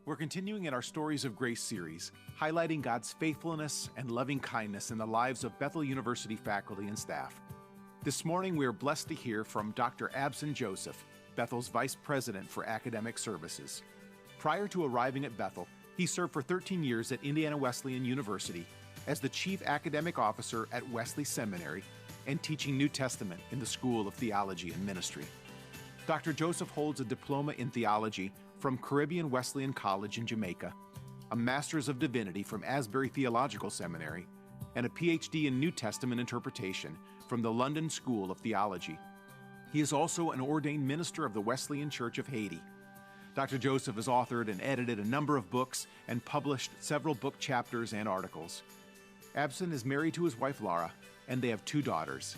We're continuing in our Stories of Grace series, highlighting God's faithfulness and loving kindness in the lives of Bethel University faculty and staff. This morning, we are blessed to hear from Dr. Abson Joseph, Bethel's Vice President for Academic Services. Prior to arriving at Bethel, he served for 13 years at Indiana Wesleyan University as the Chief Academic Officer at Wesley Seminary and teaching New Testament in the School of Theology and Ministry. Dr. Joseph holds a diploma in theology from Caribbean Wesleyan College in Jamaica, a Master's of Divinity from Asbury Theological Seminary, and a PhD in New Testament interpretation from the London School of Theology. He is also an ordained minister of the Wesleyan Church of Haiti. Dr. Joseph has authored and edited a number of books and published several book chapters and articles. Abson is married to his wife Laura, and they have 2 daughters.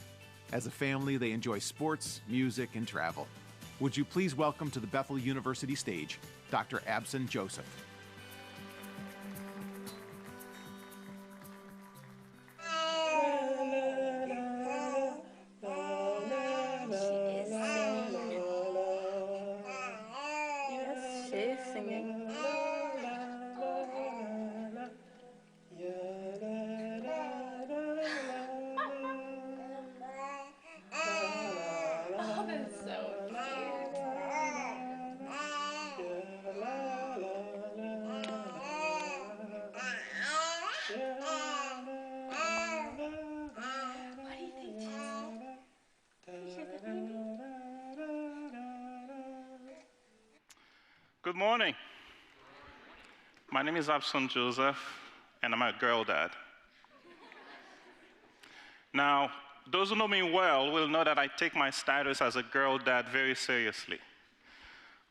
As a family, they enjoy sports, music, and travel. Would you please welcome to the Bethel University stage, Dr. Abson Joseph. Yes, she's singing. Oh, that's so cute. What do you think, Jesse? Good morning. My name is Abson Joseph, and I'm a girl dad. Now, those who know me well will know that I take my status as a girl dad very seriously.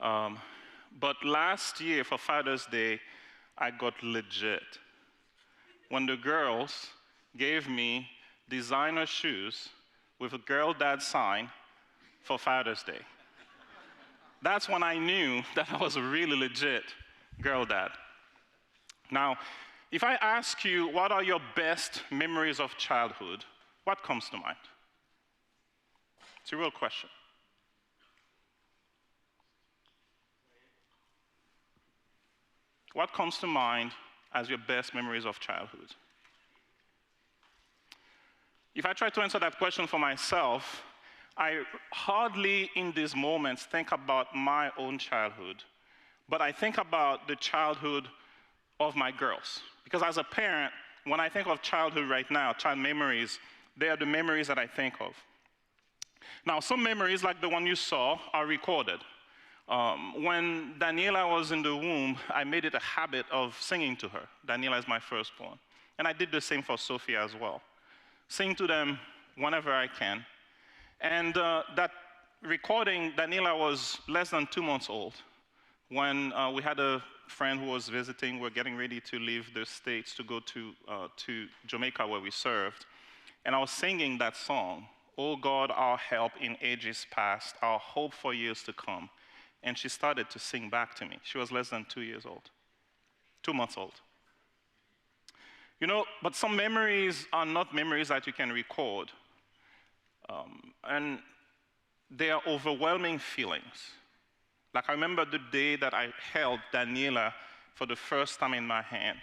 But last year for Father's Day, I got legit. When the girls gave me designer shoes with a girl dad sign for Father's Day. That's when I knew that I was a really legit girl dad. Now, if I ask you, what are your best memories of childhood, what comes to mind? It's a real question. What comes to mind as your best memories of childhood? If I try to answer that question for myself, I hardly in these moments think about my own childhood, but I think about the childhood of my girls. Because as a parent, when I think of childhood right now, child memories, they are the memories that I think of. Now, some memories, like the one you saw, are recorded. When Daniela was in the womb, I made it a habit of singing to her. Daniela is my firstborn. And I did the same for Sophia as well. Sing to them whenever I can. And that recording, Daniela was less than 2 months old when we had a friend who was visiting. We're getting ready to leave the States to go to Jamaica where we served. And I was singing that song, "O God, our help in ages past, our hope for years to come." And she started to sing back to me. She was less than 2 years old, 2 months old. You know, but some memories are not memories that you can record. And they are overwhelming feelings. Like I remember the day that I held Daniela for the first time in my hand.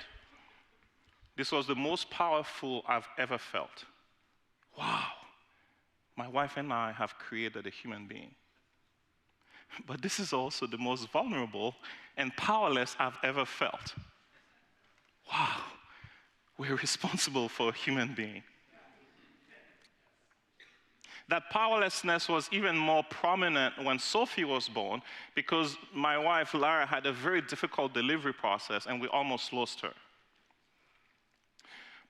This was the most powerful I've ever felt. Wow, my wife and I have created a human being. But this is also the most vulnerable and powerless I've ever felt. Wow, we're responsible for a human being. That powerlessness was even more prominent when Sophie was born because my wife, Lara, had a very difficult delivery process and we almost lost her.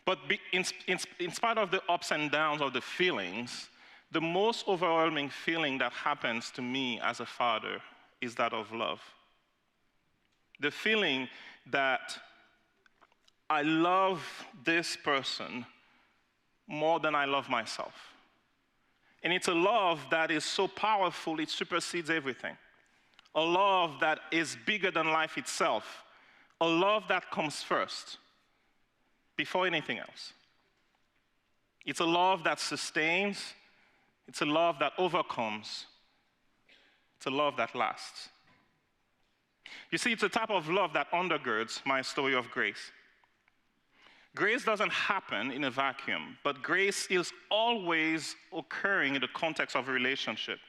But in spite of the ups and downs of the feelings, the most overwhelming feeling that happens to me as a father is that of love. The feeling that I love this person more than I love myself. And it's a love that is so powerful, it supersedes everything. A love that is bigger than life itself. A love that comes first, before anything else. It's a love that sustains. It's a love that overcomes. It's a love that lasts. You see, it's a type of love that undergirds my story of grace. Grace doesn't happen in a vacuum, but grace is always occurring in the context of a relationship.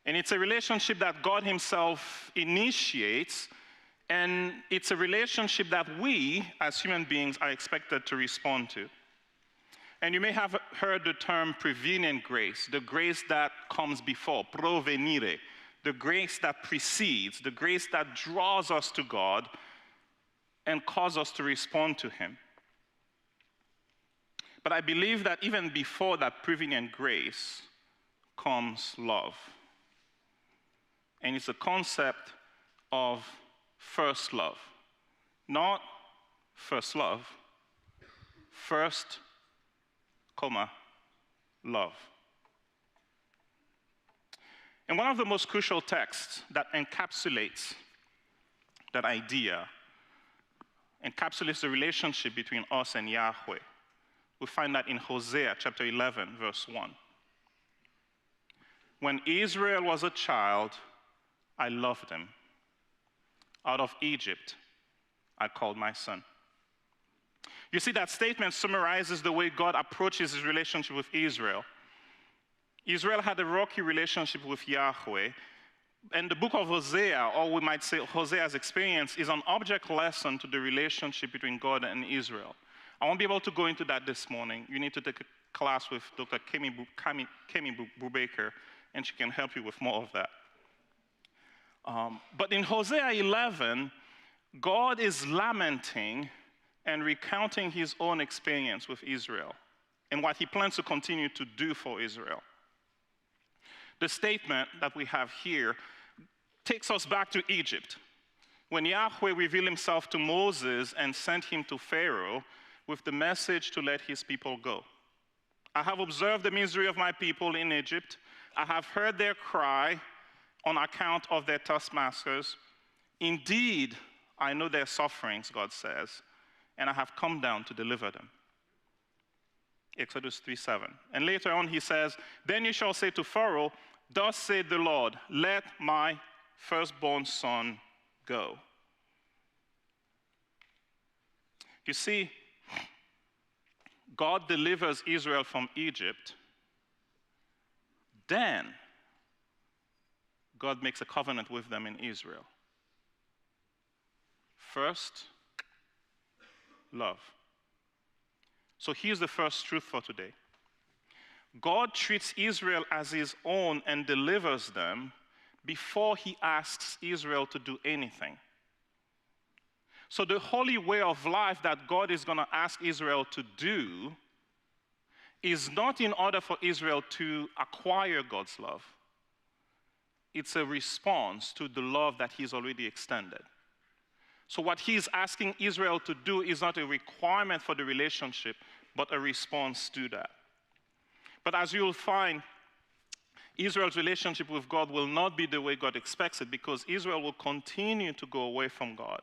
And it's a relationship that God Himself initiates, and it's a relationship that we, as human beings, are expected to respond to. And you may have heard the term prevenient grace, the grace that comes before, provenire, the grace that precedes, the grace that draws us to God and causes us to respond to Him. But I believe that even before that prevenient grace comes love. And it's a concept of first love. Not first love, first, love. And one of the most crucial texts that encapsulates that idea, encapsulates the relationship between us and Yahweh, we find that in Hosea chapter 11, verse 1. When Israel was a child, I loved him. Out of Egypt, I called my son. You see, that statement summarizes the way God approaches his relationship with Israel. Israel had a rocky relationship with Yahweh, and the book of Hosea, or we might say Hosea's experience, is an object lesson to the relationship between God and Israel. I won't be able to go into that this morning. You need to take a class with Dr. Kemi Brubaker, and she can help you with more of that. But in Hosea 11, God is lamenting and recounting his own experience with Israel and what he plans to continue to do for Israel. The statement that we have here takes us back to Egypt, when Yahweh revealed himself to Moses and sent him to Pharaoh with the message to let his people go. I have observed the misery of my people in Egypt. I have heard their cry on account of their taskmasters. Indeed, I know their sufferings, God says, and I have come down to deliver them. Exodus 3:7. And later on he says, then you shall say to Pharaoh, thus saith the Lord, let my firstborn son go. You see, God delivers Israel from Egypt. Then God makes a covenant with them in Israel. First, love. So here's the first truth for today. God treats Israel as his own and delivers them before he asks Israel to do anything. So the holy way of life that God is going to ask Israel to do is not in order for Israel to acquire God's love. It's a response to the love that he's already extended. So what he's asking Israel to do is not a requirement for the relationship, but a response to that. But as you'll find, Israel's relationship with God will not be the way God expects it, because Israel will continue to go away from God.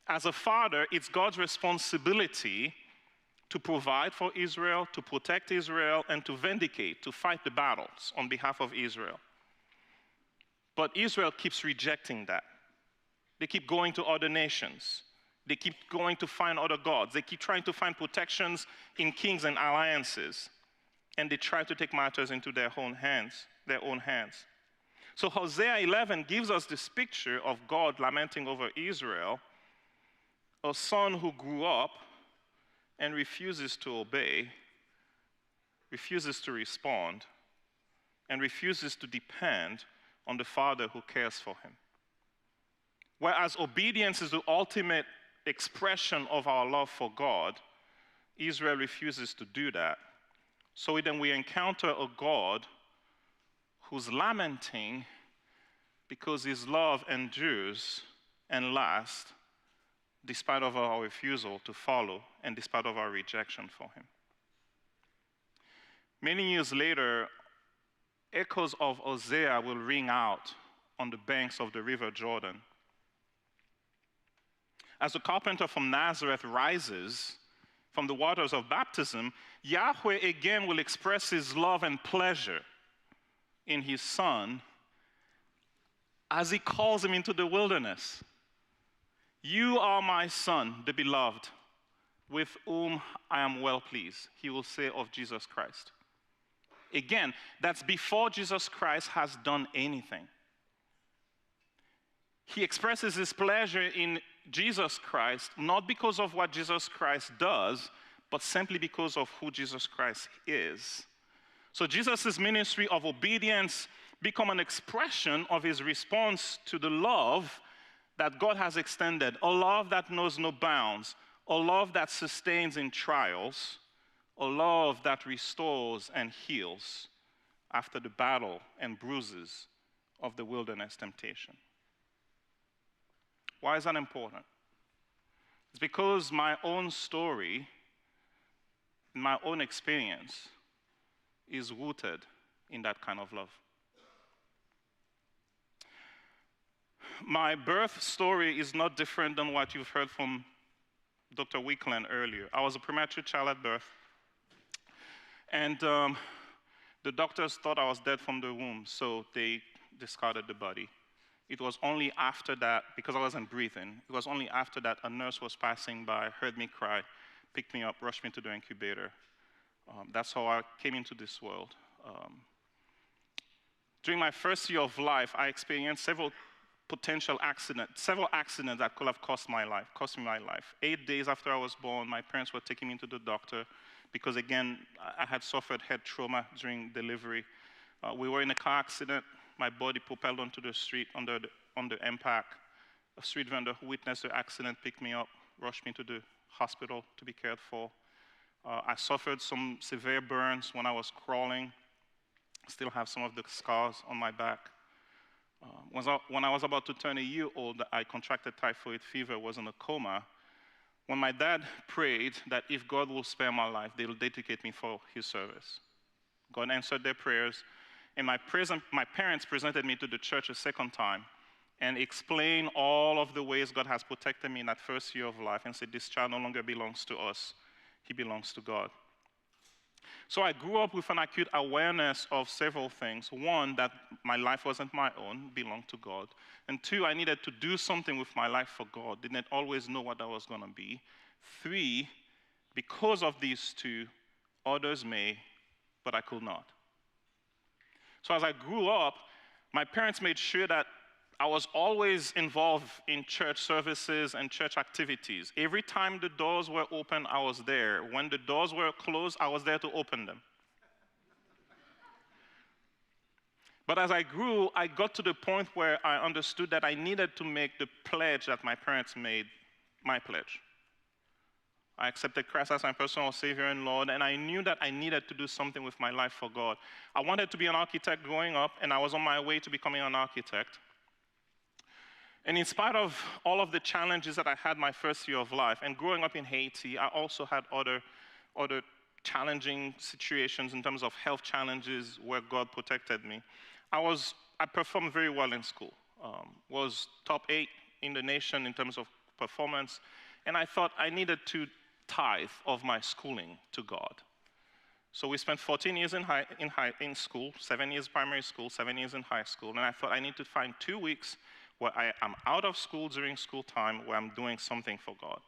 As a father, it's God's responsibility to provide for Israel, to protect Israel, and to vindicate, to fight the battles on behalf of Israel. But Israel keeps rejecting that. They keep going to other nations. They keep going to find other gods. They keep trying to find protections in kings and alliances. And they try to take matters into their own hands. So Hosea 11 gives us this picture of God lamenting over Israel, a son who grew up and refuses to obey, refuses to respond, and refuses to depend on the Father who cares for him. Whereas obedience is the ultimate expression of our love for God, Israel refuses to do that. So then we encounter a God who's lamenting because his love endures and lasts despite of our refusal to follow and despite of our rejection for him. Many years later, echoes of Hosea will ring out on the banks of the river Jordan. As the carpenter from Nazareth rises from the waters of baptism, Yahweh again will express his love and pleasure in his son as he calls him into the wilderness. You are my son, the beloved, with whom I am well pleased, he will say of Jesus Christ. Again, that's before Jesus Christ has done anything. He expresses his pleasure in Jesus Christ, not because of what Jesus Christ does, but simply because of who Jesus Christ is. So Jesus' ministry of obedience become an expression of his response to the love that God has extended, a love that knows no bounds, a love that sustains in trials, a love that restores and heals after the battle and bruises of the wilderness temptation. Why is that important? It's because my own story, my own experience, is rooted in that kind of love. My birth story is not different than what you've heard from Dr. Wickland earlier. I was a premature child at birth, and the doctors thought I was dead from the womb, so they discarded the body. It was only after that, because I wasn't breathing, it was only after that a nurse was passing by, heard me cry, picked me up, rushed me to the incubator. That's how I came into this world. During my first year of life, I experienced several accidents that could have cost me my life. 8 days after I was born, my parents were taking me to the doctor because, again, I had suffered head trauma during delivery. We were in a car accident. My body propelled onto the street under impact. A street vendor who witnessed the accident picked me up, rushed me to the hospital to be cared for. I suffered some severe burns when I was crawling. Still have some of the scars on my back. When I was about to turn a year old, I contracted typhoid fever, was in a coma. When my dad prayed that if God will spare my life, they'll dedicate me for his service. God answered their prayers, and my parents presented me to the church a second time and explained all of the ways God has protected me in that first year of life and said, this child no longer belongs to us, he belongs to God. So I grew up with an acute awareness of several things. One, that my life wasn't my own, belonged to God. And two, I needed to do something with my life for God. Didn't always know what that was going to be. Three, because of these two, others may, but I could not. So as I grew up, my parents made sure that I was always involved in church services and church activities. Every time the doors were open, I was there. When the doors were closed, I was there to open them. But as I grew, I got to the point where I understood that I needed to make the pledge that my parents made my pledge. I accepted Christ as my personal Savior and Lord, and I knew that I needed to do something with my life for God. I wanted to be an architect growing up, and I was on my way to becoming an architect. And in spite of all of the challenges that I had my first year of life, and growing up in Haiti, I also had other challenging situations in terms of health challenges where God protected me. I performed very well in school, was top 8 in the nation in terms of performance, and I thought I needed to tithe of my schooling to God. So we spent 14 years in school, 7 years primary school, 7 years in high school, and I thought I need to find 2 weeks where I am out of school during school time, where I'm doing something for God.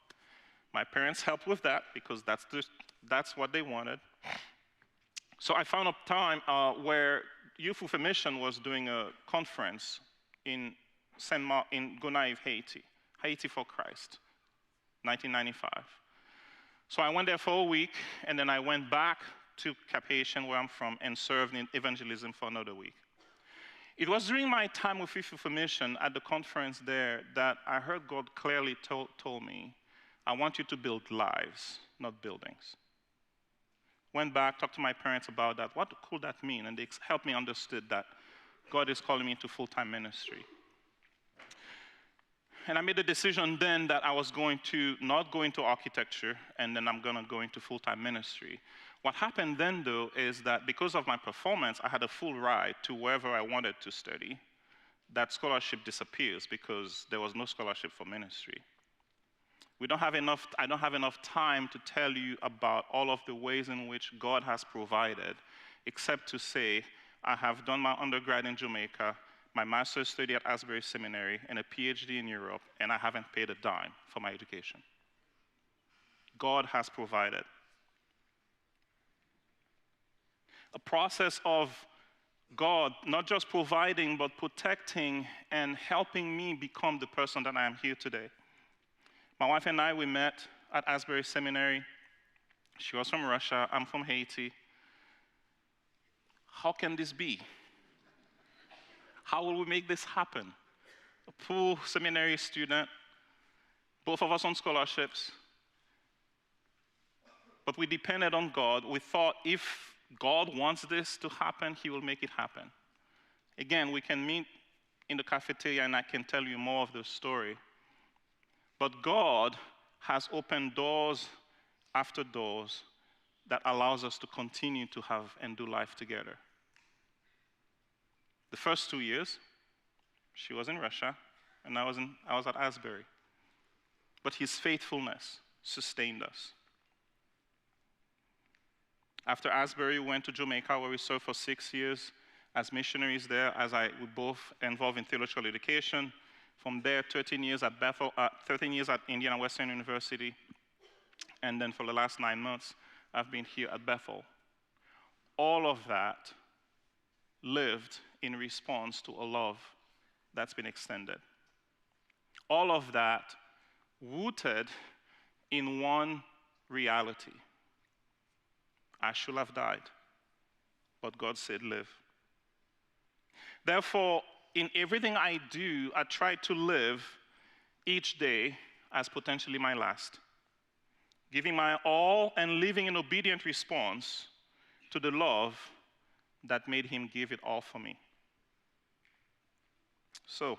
My parents helped with that because that's what they wanted. So I found a time where Youth with a Mission was doing a conference in Gonaïves, Haiti, Haiti for Christ, 1995. So I went there for a week, and then I went back to Cap Haitian, where I'm from, and served in evangelism for another week. It was during my time with Youth with a Mission at the conference there that I heard God clearly told me, I want you to build lives, not buildings. Went back, talked to my parents about that. What could that mean? And they helped me understand that God is calling me into full-time ministry. And I made the decision then that I was going to not go into architecture, and then I'm going to go into full-time ministry. What happened then, though, is that because of my performance, I had a full ride to wherever I wanted to study. That scholarship disappears because there was no scholarship for ministry. I don't have enough time to tell you about all of the ways in which God has provided, except to say, I have done my undergrad in Jamaica, my master's study at Asbury Seminary, and a PhD in Europe, and I haven't paid a dime for my education. God has provided. A process of God not just providing, but protecting and helping me become the person that I am here today. My wife and I, we met at Asbury Seminary. She was from Russia, I'm from Haiti. How can this be? How will we make this happen? A poor seminary student, both of us on scholarships, but we depended on God. We thought if God wants this to happen, He will make it happen. Again, we can meet in the cafeteria and I can tell you more of the story. But God has opened doors after doors that allows us to continue to have and do life together. The first 2 years, she was in Russia and I was at Asbury. But His faithfulness sustained us. After Asbury, we went to Jamaica, where we served for 6 years as missionaries there, we both involved in theological education. From there, 13 years at Bethel, 13 years at Indiana Western University. And then for the last 9 months, I've been here at Bethel. All of that lived in response to a love that's been extended. All of that rooted in one reality. I should have died, but God said live. Therefore, in everything I do, I try to live each day as potentially my last, giving my all and living in obedient response to the love that made Him give it all for me. So,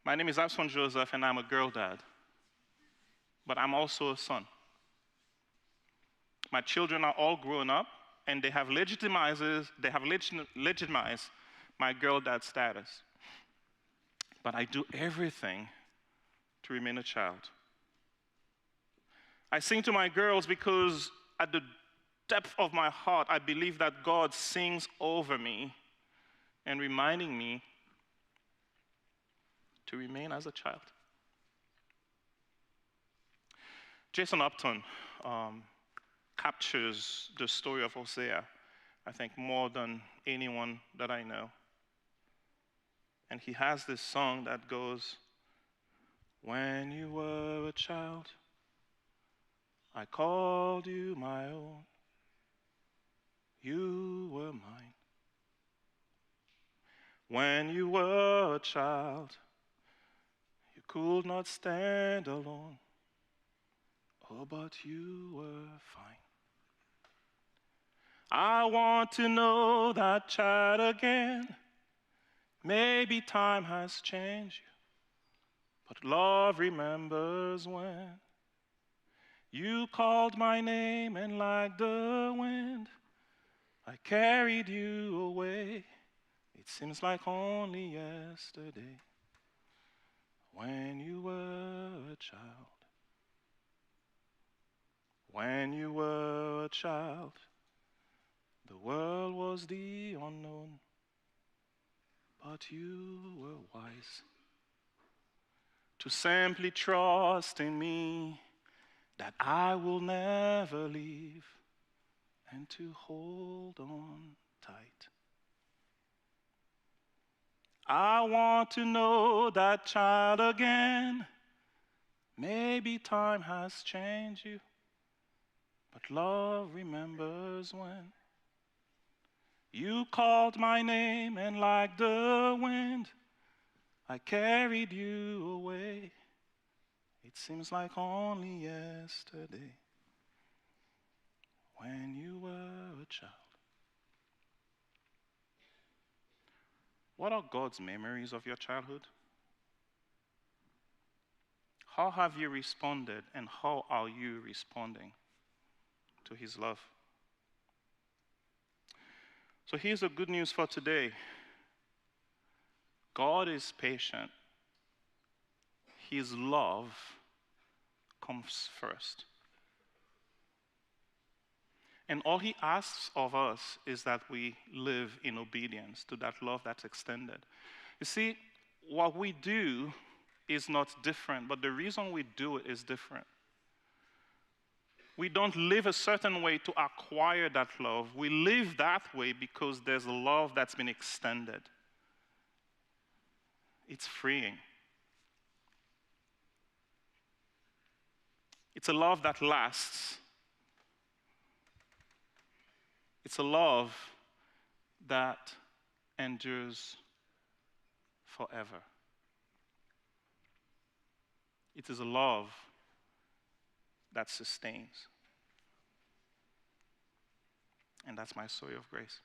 my name is Abson Joseph, and I'm a girl dad, but I'm also a son. My children are all grown up, and they have legitimized my girl dad status. But I do everything to remain a child. I sing to my girls because at the depth of my heart, I believe that God sings over me and reminding me to remain as a child. Jason Upton captures the story of Hosea, I think, more than anyone that I know. And he has this song that goes, "When you were a child, I called you my own. You were mine. When you were a child, you could not stand alone. Oh, but you were fine. I want to know that child again. Maybe time has changed you, but love remembers when you called my name, and like the wind, I carried you away. It seems like only yesterday, when you were a child. When you were a child, the world was the unknown, but you were wise to simply trust in me that I will never leave, and to hold on tight. I want to know that child again. Maybe time has changed you, but love remembers when you called my name, and like the wind, I carried you away. It seems like only yesterday, when you were a child. What are God's memories of your childhood? How have you responded, and how are you responding to His love? So here's the good news for today. God is patient. His love comes first. And all he asks of us is that we live in obedience to that love that's extended. You see, what we do is not different, but the reason we do it is different. We don't live a certain way to acquire that love. We live that way because there's a love that's been extended. It's freeing. It's a love that lasts. It's a love that endures forever. It is a love that sustains. And that's my story of grace.